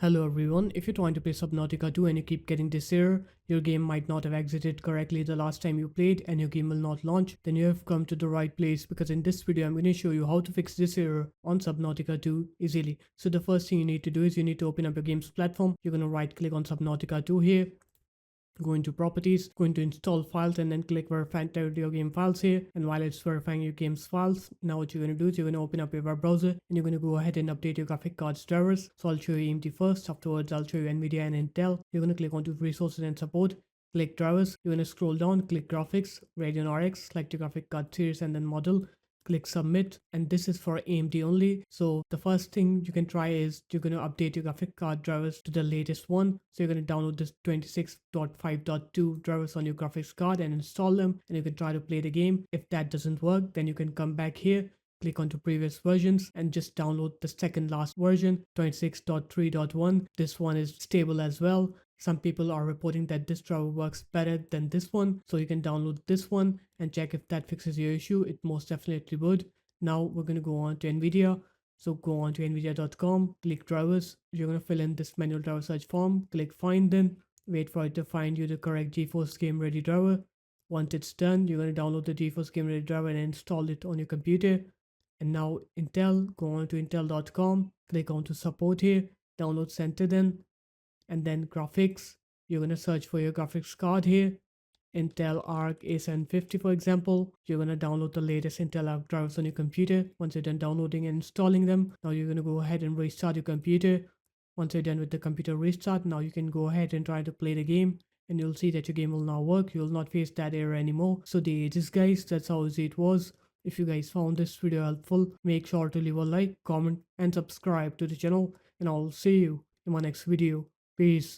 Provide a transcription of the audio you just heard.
Hello everyone, if you're trying to play Subnautica 2 and you keep getting this error, your game might not have exited correctly the last time you played and your game will not launch, then you have come to the right place because in this video I'm going to show you how to fix this error on Subnautica 2 easily. So the first thing you need to do is you need to open up your game's platform. You're going to right click on Subnautica 2 here. Go into properties, go into install files and then click verify your game files here. And while it's verifying your game's files, now what you're going to do is you're going to open up your web browser and you're going to go ahead and update your graphic card's drivers. So I'll show you AMD first, afterwards I'll show you NVIDIA and Intel. You're going to click onto resources and support, click drivers, you're going to scroll down, click graphics, Radeon RX, select your graphic card series and then model. Click submit, and this is for AMD only. So the first thing you can try is you're going to update your graphic card drivers to the latest one. So you're going to download this 26.5.2 drivers on your graphics card and install them, and you can try to play the game. If that doesn't work, then you can come back here, click onto previous versions and just download the second last version, 26.3.1. This one is stable as well. Some people are reporting that this driver works better than this one, so you can download this one and check if that fixes your issue. It most definitely would. Now we're going to go on to NVIDIA. So go on to nvidia.com, click drivers. You're going to fill in this manual driver search form, click find, then wait for it to find you the correct GeForce Game Ready driver. Once it's done, you're going to download the GeForce Game Ready driver and install it on your computer. And now Intel, go on to intel.com, click on to support here, download center then, and then graphics. You're going to search for your graphics card here, Intel Arc A750 for example. You're going to download the latest Intel Arc drivers on your computer. Once you're done downloading and installing them, now you're going to go ahead and restart your computer. Once you're done with the computer restart, now you can go ahead and try to play the game, and you'll see that your game will now work. You will not face that error anymore. So there it is guys, that's how easy it was. If you guys found this video helpful, make sure to leave a like, comment and subscribe to the channel, and I'll see you in my next video. Peace.